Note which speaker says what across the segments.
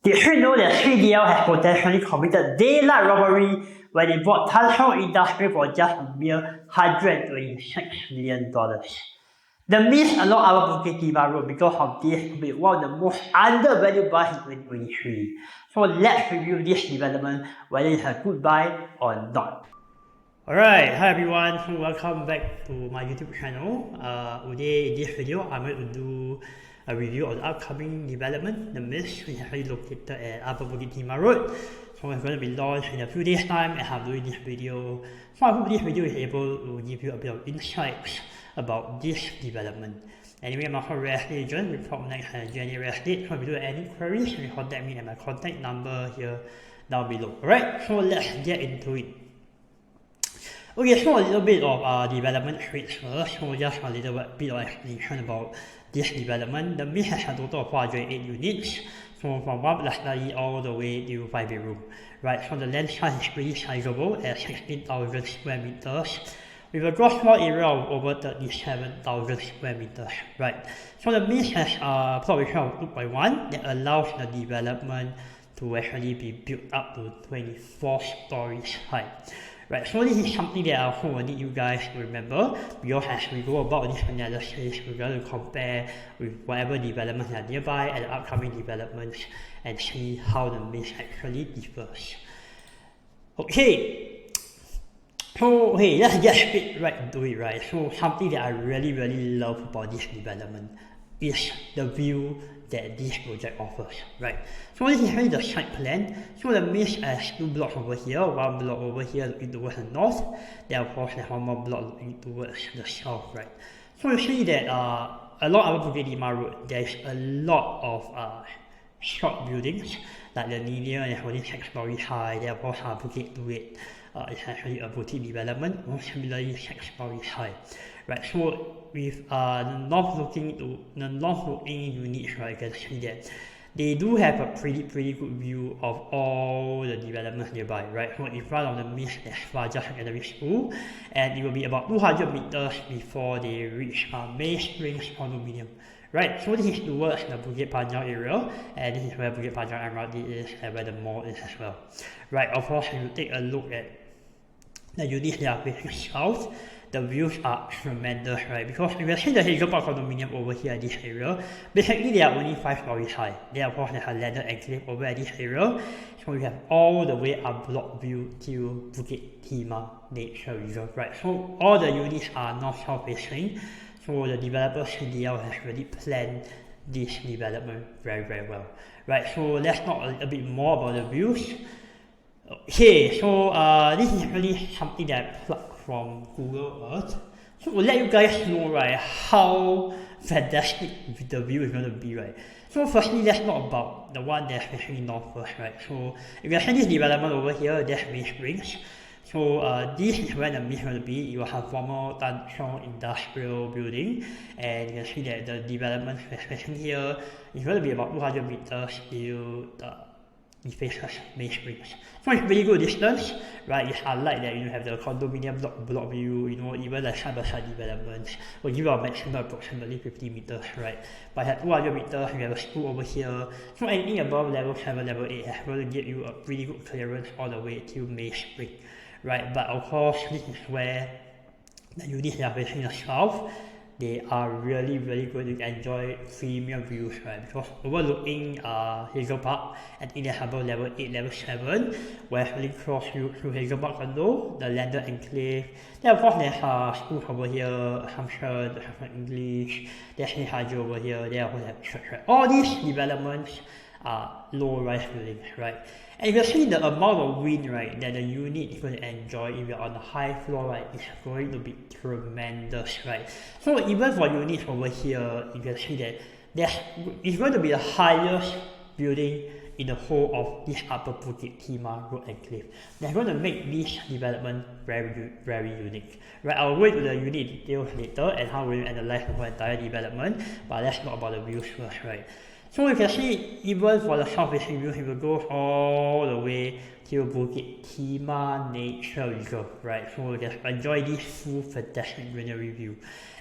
Speaker 1: Did you know that 3DL has potentially committed daylight robbery when it bought Tanhong Industry for just a mere $126 million? The Myst along our Bukit Timah Road because of this will be one of the most undervalued buys in 2023. So let's review this development, whether it's a good buy or not. Alright, hi everyone, welcome back to my YouTube channel. Today in this video, I'm going to do a review of the upcoming development, the Myst, which is actually located at Upper Bukit Timah Road. So it's going to be launched in a few days time, and I'm doing this video. So I hope this video is able to give you a bit of insights about this development. Anyway, I'm a real estate agent with Promptnext and Jenny Real Estate. So if you do any queries, you can contact me at my contact number here down below. Alright, so let's get into it. Okay, so a little bit of development rates first. So just a little bit of explanation about this development. The Myst has a total of 408 units. So from 1 study all the way to 5 bedroom. Right, so the land size is pretty sizable at 16,000 square meters. With a gross floor area of over 37,000 square meters. Right, so the Myst has a plot ratio of 2.1 that allows the development to actually be built up to 24 stories high. Right, so this is something that I also need you guys to remember, because as we go about this analysis, we're going to compare with whatever developments are nearby and the upcoming developments and see how the Myst actually differs. Okay, so let's get straight right into it, right? So something that I really love about this development is the view that this project offers, right? So this is really the site plan. So the Myst has 2 blocks over here, 1 block over here looking towards the north, then of course there's 1 more block looking towards the south, right? So you see that along our Bukit Timah Road, there's a lot of short buildings, like the linear is only 6 stories high, then of course Bukit Duit is actually a boutique development, similarly 6 stories high. Right, so with the north-looking units, right, you can see that they do have a pretty good view of all the developments nearby, right? So in front of the Myst, there's Fajar Secondary School, and it will be about 200 meters before they reach Myst Condominium. Right, so this is towards the Bukit Panjang area, and this is where Bukit Panjang MRT is and where the mall is as well. Right, of course, if you take a look at the units that are facing south, the views are tremendous, right? Because if you see the Hazel Park condominium over here at this area, basically they are only 5 stories high. Then of course there's a landed enclave over at this area. So you have all the way up block view to Bukit Timah Nature Reserve, right? So all the units are north-south facing. So the developer CDL has really planned this development very well. Right, so let's talk a little bit more about the views. Okay, so this is really something that I plucked from Google Earth. So we'll let you guys know, right, how fantastic the view is going to be, right? So firstly, let's talk about the one that's facing north first, right? So if you see this development over here, that's Myst Springs. So this is where the Myst is going to be. You will have former Tanhong industrial building, and you can see that the development that's facing here is going to be about 200 meters to it faces Myst Springs. So it's pretty good distance, right? It's unlike that you have the condominium block view, even the side-by-side developments will give you a maximum approximately 50 meters, right? But at 200 meters, you have a school over here. So anything above level 7, level 8 is going to give you a pretty good clearance all the way to Myst Springs, right? But of course, this is where the units that are facing the south, they are really going to enjoy premium views, right? Because overlooking Hazel Park, and in the harbour level 8, level 7, where actually cross you through Hazel Park Condo, the landed enclave. Then of course there's schools over here, Assumption, English, there's Haji over here, there of course have church, right? All these developments are low-rise buildings, right? And you can see the amount of wind, right, that the unit is going to enjoy if you're on the high floor, right, is going to be tremendous, right? So even for units over here, you can see that it's going to be the highest building in the whole of this Upper Bukit Timah Road enclave. They're going to make this development very unique, right? I'll go into the unit details later and how we analyze the whole entire development, but let's talk about the views first, right? So you can see even for the south-facing view, it will go all the way to Bukit Timah Nature Reserve, right? So you can enjoy this full fantastic greenery view.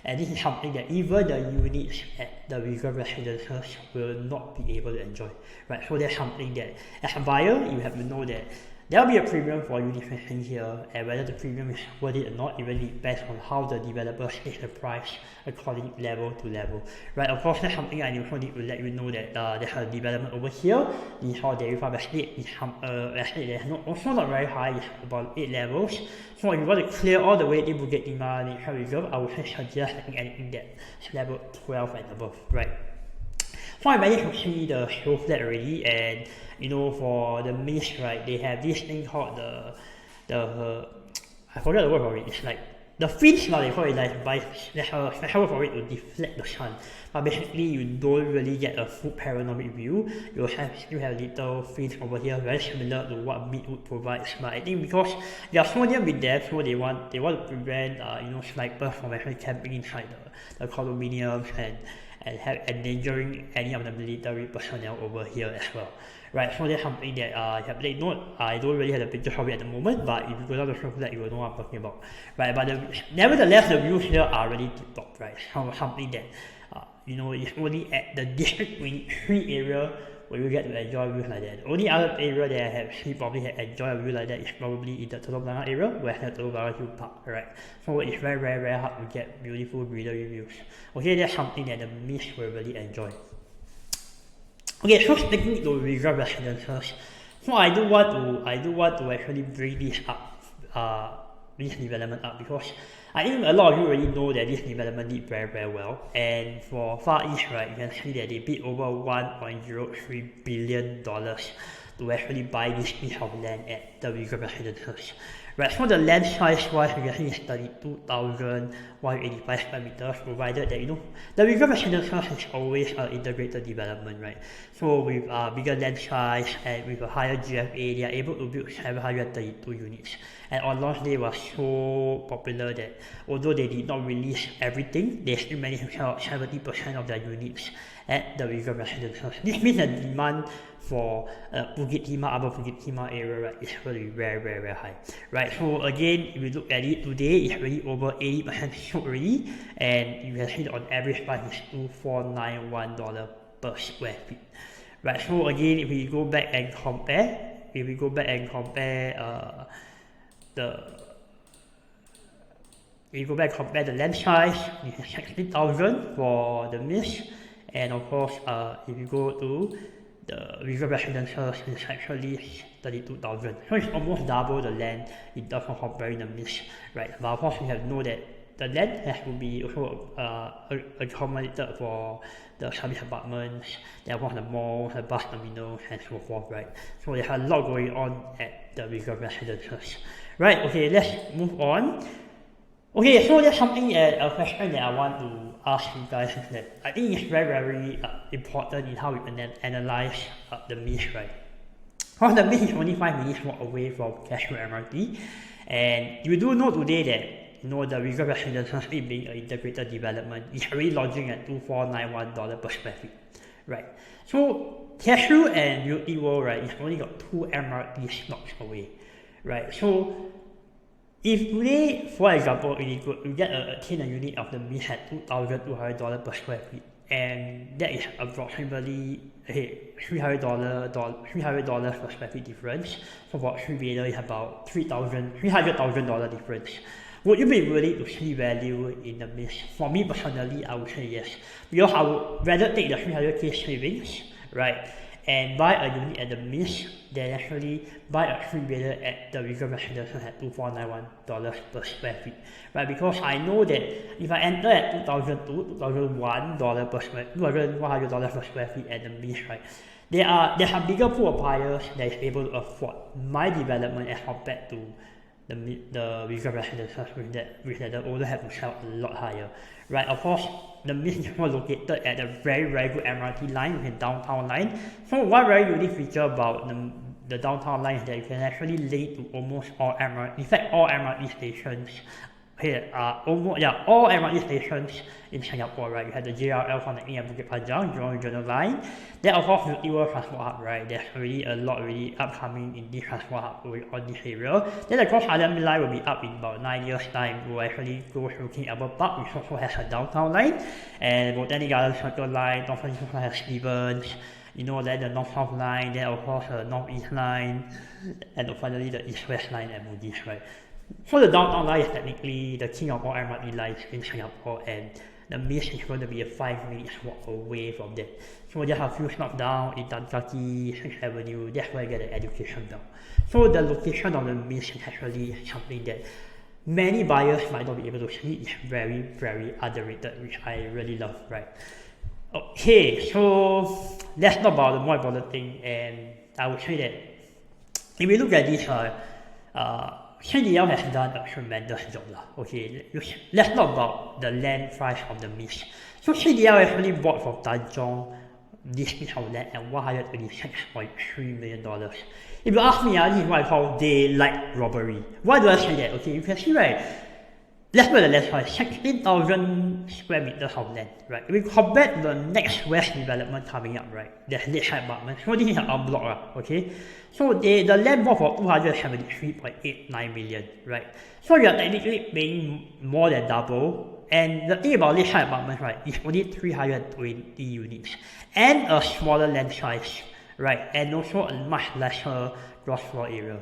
Speaker 1: And this is something that even the units at the reserve residences will not be able to enjoy, right? So that's something that as a buyer, you have to know that there will be a premium for unit facing here, and whether the premium is worth it or not, it really depends on how the developer sets the price according level to level, right? Of course, that's something I also need to let you know that there's a development over here. This is how Dairy Farm Estate is estate that is also not very high, it's about 8 levels. So if you want to clear all the way to Bukit Timah Nature Reserve, I would suggest anything that's level 12 and above, right? So I managed to see the show flat already, and you know, for the Myst, right, they have this thing called I forgot the word for it. It's like the fins now, they call it like by there's a special word for it to deflect the sun. But basically, you don't really get a full panoramic view. You still have little fins over here, very similar to what Myst provides. But I think because they are so near with them, so they want to prevent snipers from actually camping inside the condominiums and endangering any of the military personnel over here as well. Right, so that's something that you have to take note. I don't really have a picture of it at the moment, but if you go down the show flat, you will know what I'm talking about. Right, but nevertheless, the views here are really tip top, right? So something that it's only at the district wing 3 area where you get to enjoy views like that. The only other area that I have seen probably enjoy a view like that is probably in the Telok Blangah area, where the Telok Blangah Hill Park, right? So it's very, very, very hard to get beautiful greenery views. Okay, that's something that the Myst will really enjoy. Okay, so sticking to reserve residences, so I do want to actually bring this up, this development up, because I think a lot of you already know that this development did very, very well. And for Far East, right, you can see that they bid over $1.03 billion to actually buy this piece of land at the reserve residences. Right, so the land size wise, you can see it's 32,185 square meters, provided that the reserve residences is always an integrated development, right? So with bigger land size and with a higher GFA, they are able to build 732 units. And on launch day was so popular that although they did not release everything, they still managed to sell out 70% of their units at the reserve residences. This means the demand for Bukit Timah, Upper Bukit Timah area, right, is really very, very, very high, right? So again, if you look at it today, it's already over 80% sold already, and you can see that on average price is $2,491 per square feet, right? So again, if we go back and compare the land size, you have 60,000 for the Myst, and of course, if you go to the reserve residences, it's actually 32,000. So it's almost double the land in terms of comparing the Myst, right? But of course, you have to know that the land has to be also accommodated for the service apartments, there was the malls, the bus terminals, and so forth, right? So there's a lot going on at the reserve residences. Right, okay, let's move on. Okay, so there's something, a question that I want to ask you guys is that I think it's very, very important in how we analyze the Myst, right? Because the Myst is only 5 minutes walk away from Cashroad MRT, and you do know today that the reserve residences being an integrated development is already launching at $2,491 per square feet, right? So Cashroad and Beauty World, right, it's only got 2 MRT stops away, right? So if today, for example, you get a tenant unit of the Myst at $2,200 per square feet, and that is approximately $300 per square feet difference. So for 3 is about $300,000 difference. Would you be willing to see value in the Myst? For me personally, I would say yes, because I would rather take the 300k savings, right, and buy a unit at the Myst than actually buy a 3-bedder at the reserve residences at $2,491 per square feet, right? Because I know that if I enter at $2,100 per square feet at the Myst, right, there's a bigger pool of buyers that is able to afford my development as compared to the reserve residences which that also have to sell a lot higher, right? Of course, the Myst is more located at a very, very good MRT line, with a downtown line. So one very unique feature about the downtown line is that you can actually link to almost all MRT, in fact all MRT stations here are almost, yeah, all MRT stations in Singapore, right? You have the JRL from the Bukit Panjang, Jurong Regional Line. Then of course Beauty World Transport Hub, right? There's really a lot really upcoming in this transport hub on this area. Then the Cross Island line will be up in about 9 years time. We'll actually go through King Albert Park, which also has a downtown line, and Botanic Garden Circle line, Northern also has Stevens, you know, then the North-South line, then of course the North-East line, and finally the East-West line at Moody's, right? So the downtown line is technically the king of all MRT lines in Singapore, and the Myst is going to be a 5 minutes walk away from that. So just a few stops down in Tan Kaki, 6th Avenue, that's where you get the education down. So the location of the Myst is actually something that many buyers might not be able to see. It's very, very underrated, which I really love, right? Okay, so let's talk about the more important thing, and I would say that if we look at this, CDL has done a tremendous job. Okay, let's talk about the land price of the Myst. So CDL actually bought from Tanjong this piece of land at $126.3 million. If you ask me, this is what I call daylight robbery. Why do I say that? Okay, you can see, right? Let's look at the land price, 16,000 square meters of land, right? If we compare to the next west development coming up, right? There's Lakeside Apartment. So this is an block, okay? So the land bought for 273.89 million, right? So you are technically paying more than double. And the thing about Lakeside Apartments, right, is only 320 units and a smaller land size, right? And also a much lesser gross floor area.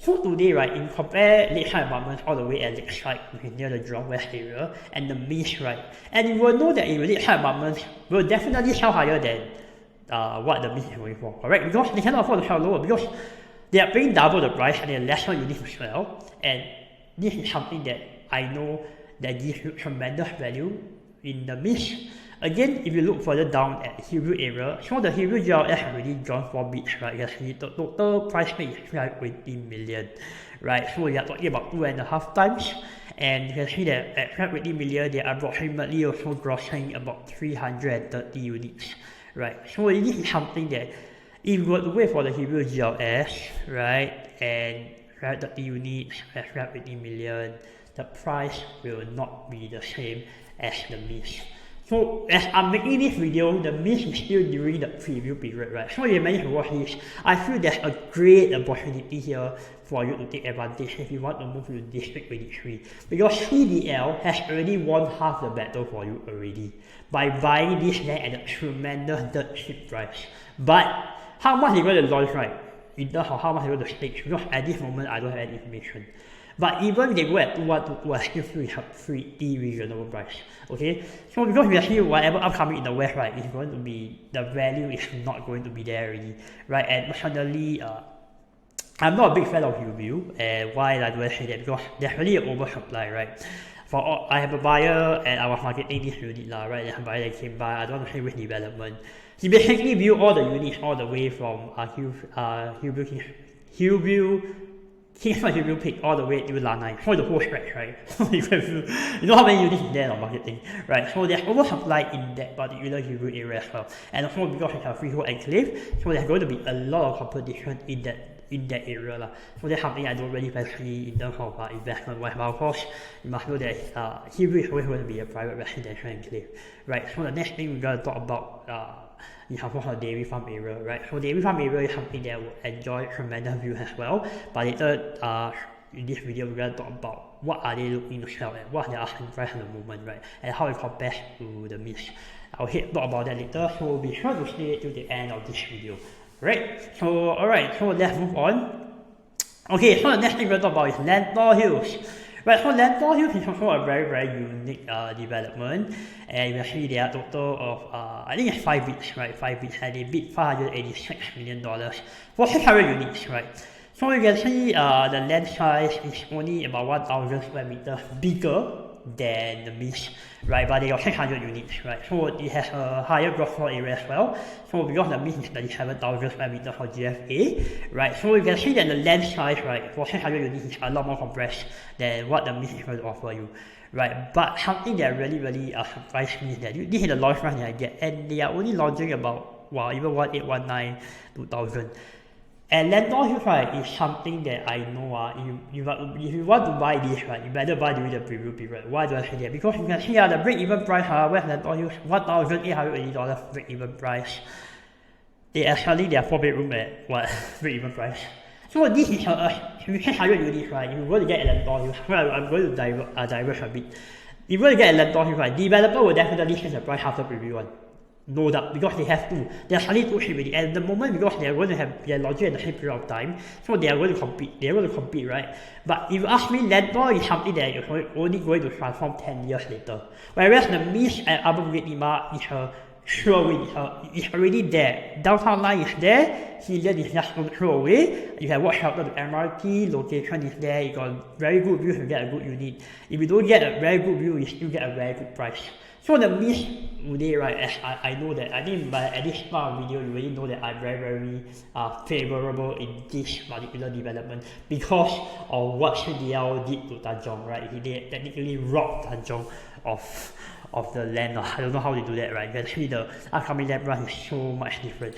Speaker 1: So today, right, in compare Lakeside Apartments all the way at Lakeside, which is near the Jurong West area, and the Myst, right, and you will know that in Lakeside Apartments will definitely sell higher than what the Myst is going for, correct? Because they cannot afford to sell lower, because they are paying double the price and they are lesser units as well. And this is something that I know that gives you tremendous value in the Myst. Again, if you look further down at Hillview area, so the Hillview GLS already gone for bids, right? You see the total price tag is 320 million, right? So you are talking about 2.5 times, and you can see that at 320 million, they are approximately also grossing about 330 units, right? So this is something that if you were to wait for the Hillview GLS, right, and 330 units at 320 million, the price will not be the same as the Myst. So as I'm making this video, the Myst is still during the preview period, right? So if you manage to watch this, I feel there's a great opportunity here for you to take advantage if you want to move to District 23. Because CDL has already won half the battle for you already by buying this land at a tremendous dirt cheap price. But how much they're going to launch, right? In terms of how much they're going to stake, because at this moment I don't have any information. But even if they go at 212, I still feel it's a pretty reasonable price. Okay? So because we actually whatever upcoming in the West, right, is going to be, the value is not going to be there already. Right? And personally, I'm not a big fan of Hillview. And why do I say that? Because there's really an oversupply, right? For all, I have a buyer and I was marketing this unit, right? There's a buyer that came by, I don't want to say which development. He basically viewed all the units all the way from Hillview Kingsford Hillview Peak all the way to Lanai, for the whole stretch, right? You know how many units is there on marketing, right? So there's oversupply in that particular Hillview area as well. And also because it's a freehold enclave, so there's going to be a lot of competition in that area. So that's something I don't really fancy in terms of investment. But of course, you must know that Hillview is always going to be a private residential enclave, right? So the next thing we're going to talk about is of course the dairy farm area, right? So dairy farm area is something that will enjoy tremendous view as well. But later in this video we're going to talk about what are they looking to sell at, what they are asking price at the moment, right? And how it compares to the Myst. I'll talk about that later, so be sure to stay till the end of this video. Right? So alright, so let's move on. Okay, so the next thing we're going to talk about is Lentor Hills. Right, so Lentor Hills is also a very, very unique development, and you see there are a total of, I think it's 5 bids, right, 5 bids, and they bid $586 million for 600 units, right. So you can see the land size is only about 1,000 square meters bigger than the Myst, right, but they got 600 units, right, so it has a higher gross floor area as well. So because the Myst is 37,000 square meters for GFA, right, so you can see that the land size, right, for 600 units is a lot more compressed than what the Myst is going to offer you, right. But something that really, really surprised me is that this is the launch price that I get, and they are only launching about, wow, even 1819 2000. And landlord right is something that I know if you want to buy this right, you better buy during the preview period. Why do I say that? Because you can see the break-even price where's landlord use $1,880 break-even price. They actually their 4-bedroom at what break-even price. So this is if you can hire units right, you're going to get a landlord use. Well, I'm going to diverge a bit. If you're going to get a landlord use right, developer will definitely change the price after preview one. No doubt, because they have to. They're suddenly too heavy. And at the moment, because they're going to have their logic at the same period of time, so they are going to compete. They're going to compete, right? But if you ask me, landlord is something that you're only going to transform 10 years later. Whereas the Myst and Urban Lima is a sure win. It's already there. Downtown line is there. Hillian is just going to throw away. You can walk shelter to MRT. Location is there. You got very good views. You get a good unit. If you don't get a very good view, you still get a very good price. So the Myst today, right, as I know that, I think by at this part of video, you already know that I'm very favorable in this particular development because of what CDL did to Tanjong, right? They technically robbed Tanjong of the land. I don't know how they do that, right? Actually, the upcoming land run is so much different.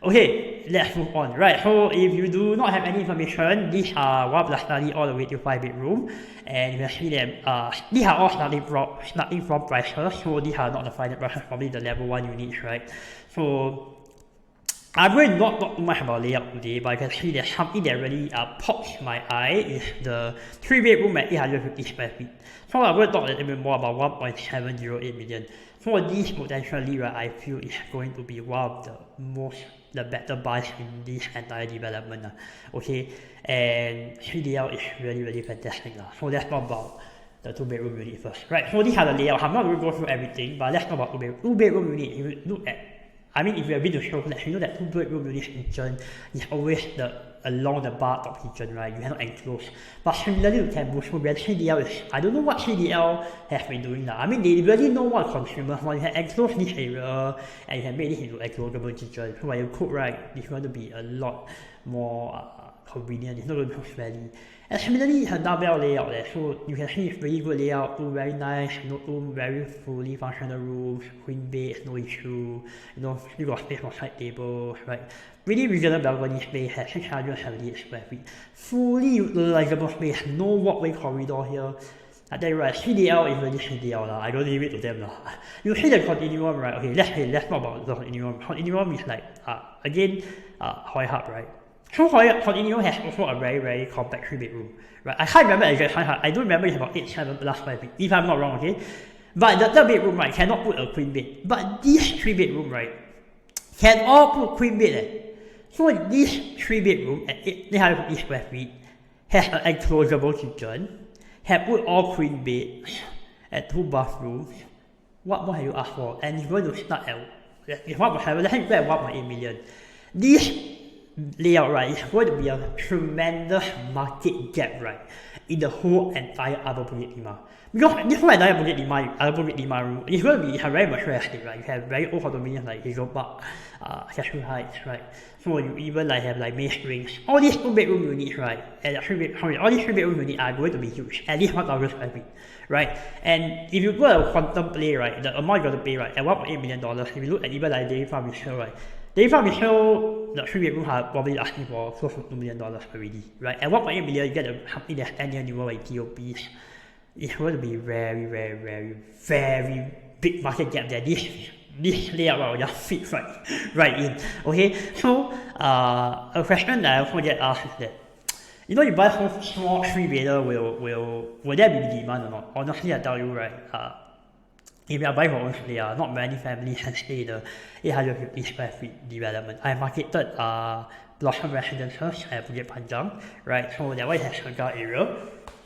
Speaker 1: Okay, let's move on. Right, so if you do not have any information, these are 1 plus study all the way to 5-bedroom, and you can see them. These are all starting from prices, so these are not the final prices, probably the level 1 units, right? So I'm going to not talk too much about layout today, but you can see there's something that really pops my eye is the 3-bedroom at 850 square feet. So I'm going to talk a little bit more about 1.708 million. So this potentially, right, I feel is going to be one of the better buys in this entire development. Okay, and CDL is really fantastic. So let's talk about the 2-bedroom unit first. Right, so these are the layout. I'm not going to go through everything, but let's talk about 2-bedroom unit. If you look at, if you have been to showflex, you know that 2-bedroom unit kitchen is always along the bar top kitchen, right? You cannot enclose. But similarly to Tembusu, where CDL is, I don't know what CDL has been doing now. They really know what consumers want. You can enclose this area and you can make this into enclosable kitchen. So when you cook, right, it's going to be a lot more convenient. It's not going to be smelly. And similarly, it's a dumbbell layout there. So you can see it's really good layout, two very nice, two very fully functional rooms, queen beds, no issue. You got space for side tables, right? Really reasonable balcony space, has 678 square feet. Fully utilizable space, no walkway corridor here. I tell you right, CDL is really CDL. I don't leave it to them. You see the continuum, right? Okay, let's talk about the continuum. Continuum is like, again, Hoi Hub, right? So Condominiums has also a very compact 3-bedroom, right? I can't remember exact size. I don't remember it's about 8-7 plus 5 feet, if I'm not wrong, okay? But the 3rd bedroom, right, cannot put a queen bed. But this 3-bedroom, right, can all put queen bed. So this 3-bedroom at 850 square feet has an enclosable kitchen, have put all queen beds, and 2 bathrooms. What more have you asked for? And it's going to start at, if 1.7, let's say you at 1.8 million. This layout, right, is going to be a tremendous market gap, right, in the whole entire Upper Bukit Timah. Because this whole entire Upper Bukit Timah room, it's going to be a very mature estate, right? You have very old condominiums like Hazel Park, Cashew Heights, right? So you even have Myst Rings. All these 2-bedroom units, right, and all these 3-bedroom units are going to be huge, at least 1,000 square feet, right? And if you go to quantum play, right, the amount you're going to pay, right, at $1.8 million, if you look at even Dairy Farm RESALE, right, Dairy Farm RESALE, the 3-bedroom are probably asking for close to $2 million already, right? At 1.8 million, you get something that's 10 years newer like TOPs. It's going to be very big market gap there. This layout will just fit right in. Okay, so a question that I also get asked is that, you buy some small 3-bedder, will there be demand or not? Honestly, I tell you, right, if you are buying for own player, not many families can stay in the 850 square feet development. I marketed Blossom Residences at Bukit Panjang, right? So that one has a Shangha area.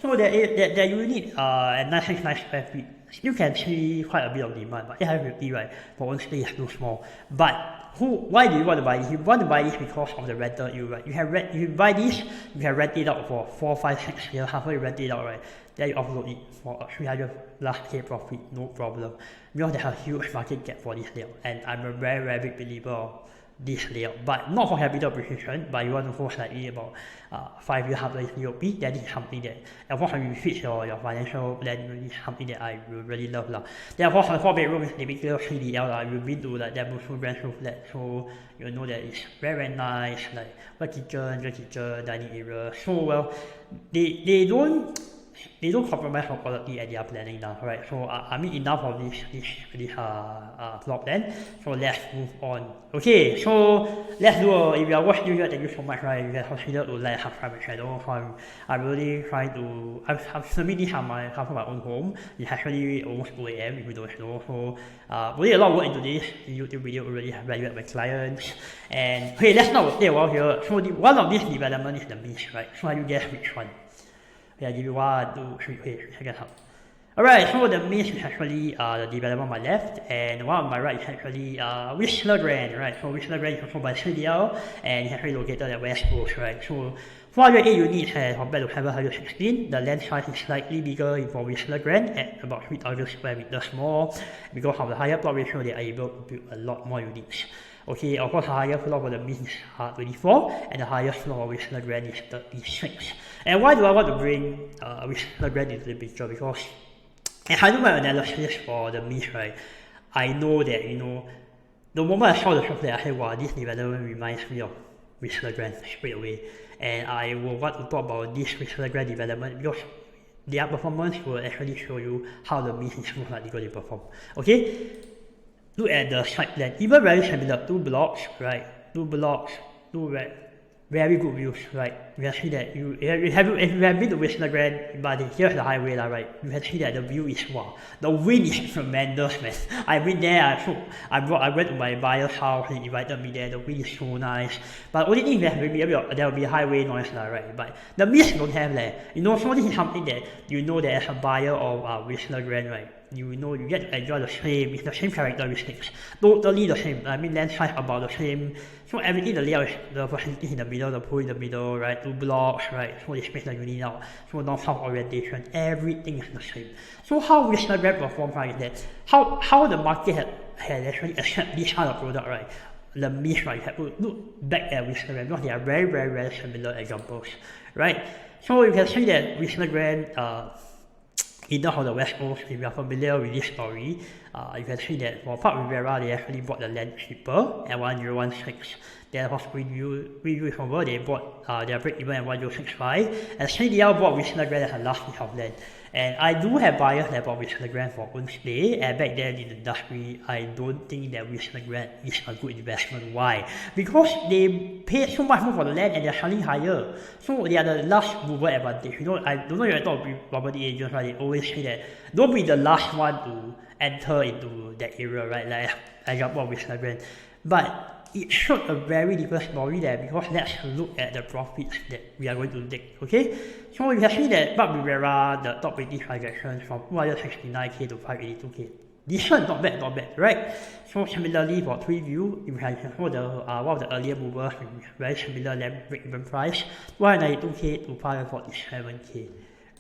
Speaker 1: So that unit at 969 square feet, you can see quite a bit of demand, but 850, right, for own stay is too small. But why do you want to buy this? You want to buy this because of the rental yield, right? You buy this, you can rent it out for 4, 5, 6 years, halfway you rent it out, right? Then you offload it for a 300 plus K profit, no problem. Because there's a huge market gap for this layout, and I'm a very big believer of this layout, but not for capital appreciation, but you want to hold slightly about 5 years after it's UOP, then this is something that, of course, when you fix your financial plan, this is something that I really love. Then, of course, the 4 bedroom is typical 3DL. You've been to like that beautiful brand new flat, so you know that it's very, very nice, like good kitchen, dining area. So, well, they don't compromise on quality at their planning now, right? So I mean enough of this floor plan. So let's move on. Okay, so let's do if you are watching video, thank you so much, right? You can consider to like, subscribe, and channel. So I'm really trying to. I'm filming this on my own home. It's actually almost 2 AM if you don't know. So really a lot of work into this YouTube video. Already have value at my clients. And okay, let's not stay a while here. So one of these development is the Myst, right? So you guess which one? Yeah, give you 1, 2, 3, okay, second half. Alright, so the Myst is actually the development on my left, and one on my right is actually Whistler Grand, right? So Whistler Grand is controlled by CDL, and it's actually located at West Coast, right? So 408 units compared to 716, the land size is slightly bigger for Whistler Grand at about 3,000 square meters more. Because of the higher plot ratio, they are able to build a lot more units. Okay, of course, the higher floor for the Myst is 24, and the highest floor for Whistler Grand is 36. And why do I want to bring Whistler Grand into the picture? Because if I do my analysis for the Myst, right, I know that, the moment I saw the shop there, I said, wow, this development reminds me of Whistler Grand straight away. And I will want to talk about this Whistler Grand development because their performance will actually show you how the Myst is most likely going to perform. Okay? Look at the site plan, even very similar, 2 blocks, right? 2 blocks, 2 very good views, right? You can see that if you have been to Whistler Grand, but here's the highway, right? You can see that the view is wow. The wind is tremendous, man. I've been there, I went to my buyer's house, he invited me there, the wind is so nice. But only thing there will be highway noise, right? But the Myst don't have that. So this is something that that as a buyer of Whistler Grand, right? You get to enjoy the same characteristics. Totally the same. I mean, land size about the same. So everything, the layout, the facilities in the middle, the pool in the middle, right? 2 blocks, right? So they space the unit out. So north-south orientation, everything is the same. So how Whistler Grand performs, right, is that how the market has actually accepted this kind of product, right? The Myst, right, have to look back at Whistler Grand because they are very, very, very similar examples, right? So you can see that Whistler Grand, in terms of the West Coast, if you are familiar with this story, you can see that for Park Rivera, they actually bought the land cheaper at 1016. Then of course, Greenview over, they bought their break even at 1065. And CDL bought Whistler Grand as a last piece of land. And I do have buyers that bought Whistler Grand for own stay, and back then in the industry, I don't think that Whistler Grand is a good investment. Why? Because they paid so much more for the land and they're selling higher. So they are the last mover advantage. I don't know if I talk with property agents, right? They always say that don't be the last one to enter into that area, right? Like example of Whistler Grand. But it showed a very different story there because let's look at the profits that we are going to take, okay? So you can see that Park Rivera, the top 80 transactions from 269k to 582k. This one not bad, right? So similarly for Treeview, you can show one of the earlier movers with very similar land break-even price, 292k to 547k.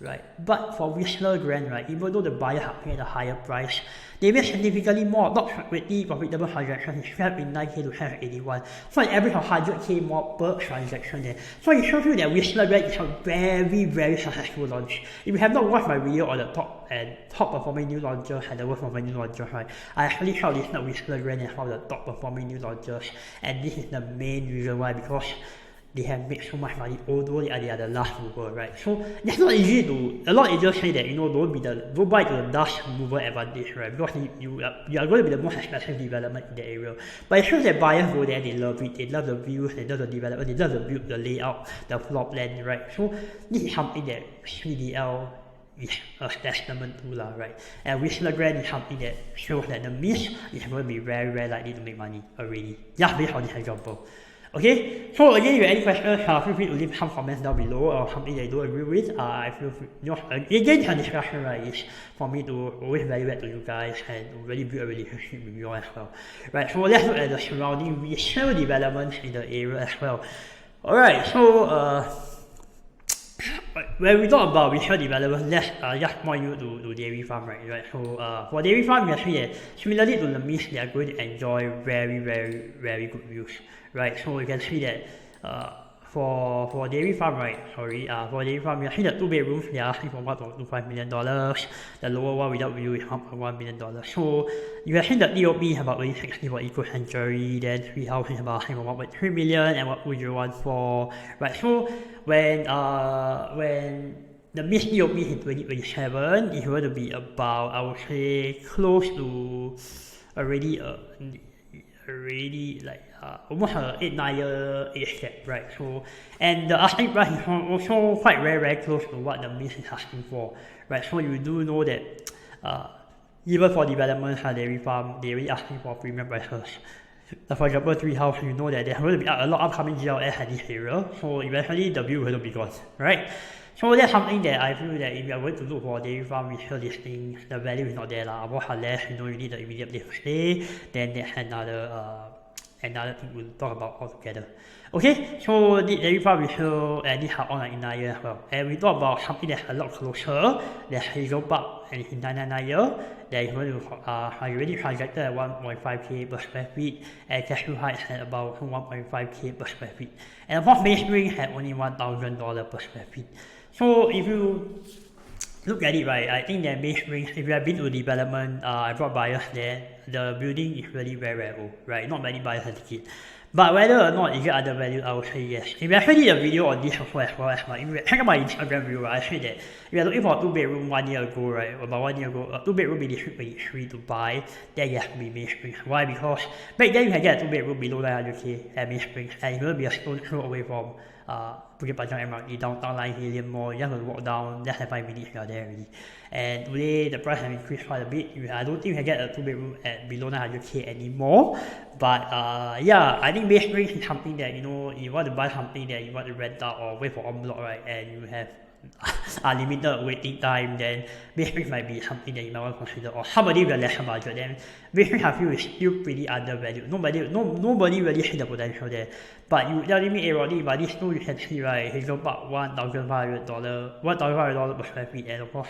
Speaker 1: Right, but for Whistler Grand, right, even though the buyer have paid a higher price, they made significantly more. Top 20 profitable transactions is 309k to 381. So an average of 100k more per transaction there. So it shows you that Whistler Grand is a very, very successful launch. If you have not watched my video on the top performing new launchers and the worst performing new launchers, right, I actually shortlisted Whistler Grand as one of the top performing new launchers, and this is the main reason why, because they have made so much money, although they are the last mover, right? So that's not easy to. A lot of agents say that don't buy to the last mover advantage, right? Because you are going to be the most expensive development in the area. But it shows that buyers go there, they love it, they love the views, they love the development, they love the build, the layout, the floor plan, right? So this is something that CDL is a testament to, right? And Whistler Grand is something that shows that the Myst is going to be very, very likely to make money already. Just based on this example. Okay, so again, if you have any questions, feel free to leave some comments down below or something that you don't agree with. I feel free, again, the discussion, right, is for me to always value add to you guys and to really build a relationship with you all as well. Right, so let's look at the surrounding resale developments in the area as well. Alright, so when we talk about resale development, let's just point you to dairy farm, right? So for dairy farm, we actually similarly to the Myst, they are going to enjoy very good views, right? So you can see that for dairy farm, right? For dairy farm, you actually the 2 bedrooms, they are asking for $1.25 million. The lower one without view is $1.1 million. So you actually the DOP is about 2060 for Eco Sanctuary, then 3 houses about 1.3 million, and what would you want for, right? So when the Myst DOP in 2027 is going to be about, I would say, close to already like almost an 8-9 year age gap, right? So, and the asking price is also quite very close to what the Myst is asking for, right? So you do know that even for developments like dairy farm, they really asking for premium prices. For example, 3 house, you know that there's going to be a lot of upcoming GLS at this area, so eventually the view will be gone, right? So that's something that I feel that if you are going to look for a dairy farm resale listing, the value is not there unless you need the immediate place to stay, then there's another thing we'll talk about altogether. Okay, so the dairy farm resale and this are all in 9 years as well. And we talk about something that's a lot closer, there's Hazel Park and it's in 9 years. That is going to already transacted at 1.5k per square feet, and Cashew Heights at about 1.5k per square feet. And of course, Myst Ring had only $1,000 per square feet. So if you look at it, right, I think that Myst Ring, if you have been to development, I brought buyers there, the building is really very old, right? Not many buyers have it. But whether or not you get other value, I would say yes. If you actually did a video on this as well, if you check out my Instagram video, I say that if you're looking for a 2-bedroom 1 year ago, right, about 1 year ago, a 2-bedroom in District 23 to buy, then you have to be Myst Ring. Why? Because back then you can get a 2-bedroom below 900k at Myst Ring, and it's going to be a stone throw away from Bukit Panjang MRT, downtown line, Helium Mall. You have to walk down, less than 5 minutes, you are there already. And today the price has increased quite a bit. I don't think you can get a 2-bedroom at below 900k anymore. But yeah, I think Myst Ring is something that, you know, you want to buy something that you want to rent out or wait for en bloc, right, and you have unlimited waiting time, then Myst Ring might be something that you might want to consider. Or somebody with a lesser budget, then Myst Ring I feel is still pretty undervalued. Nobody really sees the potential there. But you telling me, hey Rodney, but this two you can see, right, Hazel Park $1,500 per square feet, and of course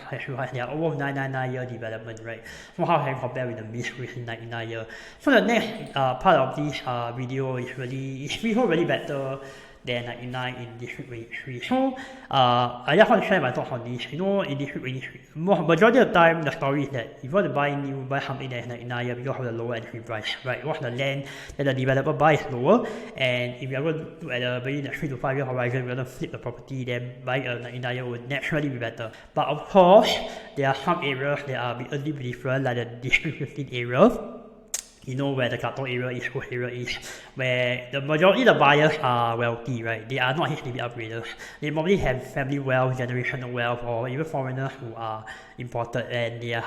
Speaker 1: they are almost 9 year development, right? So how can you compare with the Myst Ring in 9 years? So the next part of this video is really better than 99 in District 23. So I just want to share my thoughts on this. You know, in District 23, majority of the time the story is that if you want to buy something that is 99 years because of the lower entry price, right? What's the land that the developer buys is lower, and if you are going to look at the 3 to 5 year horizon, you're going to flip the property, then buying a 99 year would naturally be better. But of course, there are some areas that are a little bit different, like the District 15 area. You know where the Katong area is, Coast area is, where the majority of the buyers are wealthy, right? They are not HDB upgraders. They probably have family wealth, generational wealth, or even foreigners who are imported, and they are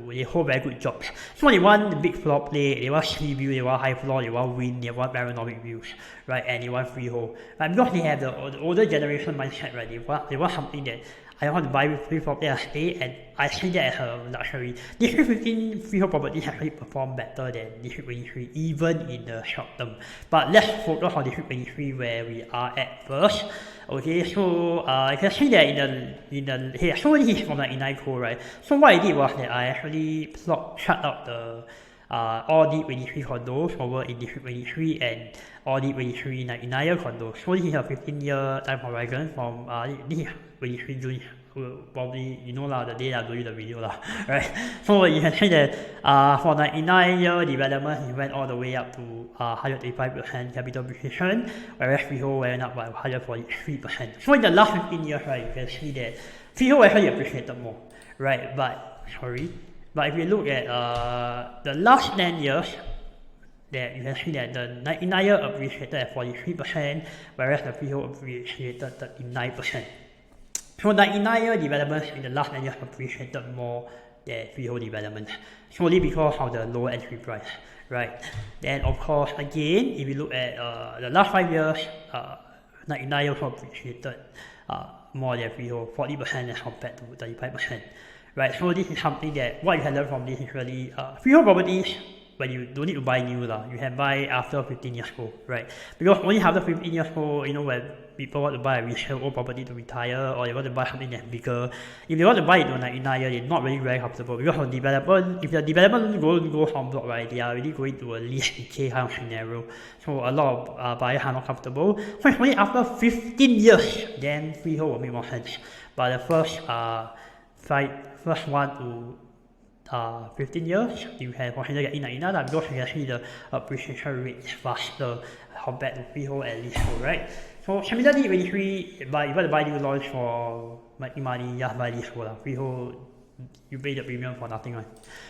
Speaker 1: they hold very good jobs. So they want the big floor plate, they want sea view, they want high floor, they want wind, they want panoramic views, right? And they want freehold. Right? Because they have the older generation mindset, right? They want something that I want to buy with free property and stay, and I see that as a luxury. District 15 freehold properties actually perform better than District 23, even in the short term. But let's focus on District 23 where we are at first. Okay, so you can see that here, so this is from the Inai code, right? So what I did was that I actually shut out the all D23 condos over in District 23 and all D23 99 condos. So this is a 15-year time horizon from this is 23 June. Probably you know the day I'm doing the video right? So you can see that for 99-year development, it went all the way up to 135% capital appreciation, whereas freehold went up by 143%. So in the last 15 years, right, you can see that freehold actually appreciated more, right? But if you look at the last 10 years, that you can see that the 99-year appreciated at 43%, whereas the freehold appreciated 39%. So 99-year developments in the last 10 years appreciated more than freehold developments, solely because of the low entry price, right? Then of course, again, if you look at the last 5 years, 99 years appreciated more than freehold, 40% as compared to 35%, right? So this is something that what you can learn from this is really freehold properties when you don't need to buy new lah. You can buy after 15 years old, right? Because only after 15 years old, when people want to buy a resale old property to retire, or they want to buy something that's bigger, if they want to buy it in a year, they're not really very comfortable. Because for development, if the development go en bloc, right, they are really going to a lease decay kind of scenario. So a lot of buyers are not comfortable. So it's only after 15 years, then freehold will make more sense. But the first 1 to 15 years, you can consider getting another because you can see the appreciation rate is faster compared to freehold and leasehold, right? So similarly, when you want to buy new launch for making money, just buy leasehold. Freehold, you pay the premium for nothing, right?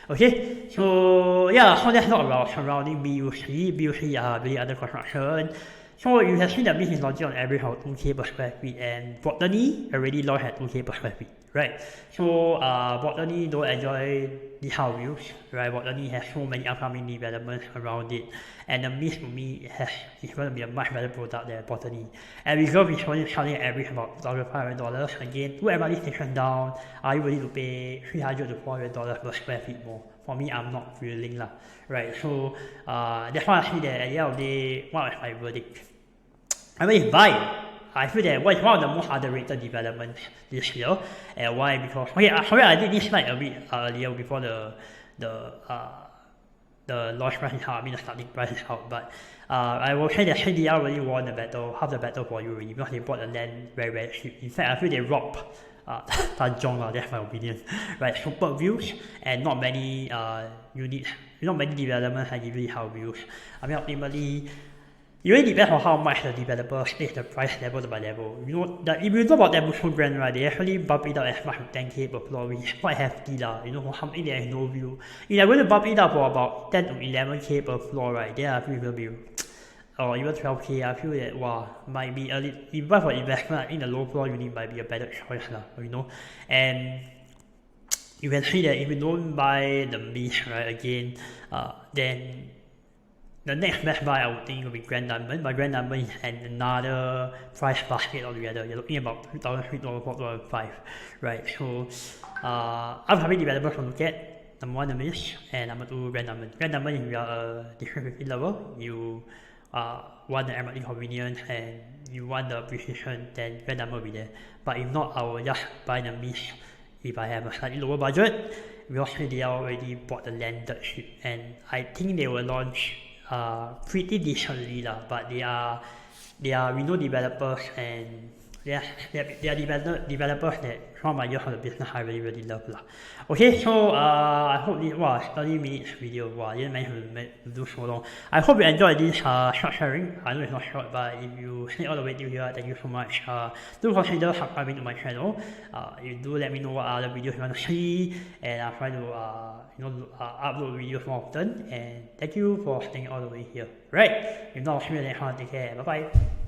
Speaker 1: Okay, so yeah, so that's not about surrounding BUC. BUC are really under construction. So you can see that Myst is launching on average of 2k per square feet, and Rodney already launched at 2k per square feet, right? So Rodney don't enjoy this kind of views, right? Rodney has so many upcoming developments around it, and the Myst to me is going to be a much better product than Rodney. And Reserve is only selling at average about $1,500. Again, 2 MRT stations down, are you ready to pay $300 to $400 per square feet more? For me, I'm not willing lah, right? So that's why I see that at the end of the day, what is my verdict? I mean, buy. I feel that it's one of the most underrated developments this year. And why? Because I did this slide a bit earlier before the launch price is out. I mean the starting price is out. But I will say that HDR really won the battle, half the battle for you already, because they bought the land very, very cheap. In fact, I feel they robbed Tanjong, that's my opinion. Right, super views and not many units, not many developments have really high views. I mean, ultimately, it really depends on how much the developer stakes the price level by level. If you talk about that Muslim brand, right, they actually bump it up as much as 10k per floor, which is quite hefty lah. For something that has no view. If they're going to bump it up for about 10 to 11k per floor, right, then I feel it will be, or even 12k, I feel that might be a little, even for investment, I think the low floor unit might be a better choice lah, And you can see that if you don't buy the Myst, right, again, then the next best buy I would think will be Grand Dunman, but Grand Dunman is another price basket altogether. You're looking at about $3,000, $4,000, $5,000, right? So, upcoming developers to look at: number 1, the Myst, and number 2, Grand Dunman. Grand Dunman, if you are a district 15 lover, you want the MRT convenience and you want the appreciation, then Grand Dunman will be there. But if not, I will just buy the Myst if I have a slightly lower budget. Because they already bought the landed ship, and I think they will launch pretty decently lah, but they are renowned developers, and they are developers that from my years of the business I really, really love lah. Okay, so I hope this 30 minutes video. I didn't manage to do so long. I hope you enjoyed this short sharing. I know it's not short, but if you stay all the way till here, thank you so much. Do consider subscribing to my channel. You do let me know what other videos you want to see, and I'll try to upload videos more often. And thank you for staying all the way here. Right? If not, I'll see you next time. Take care. Bye bye.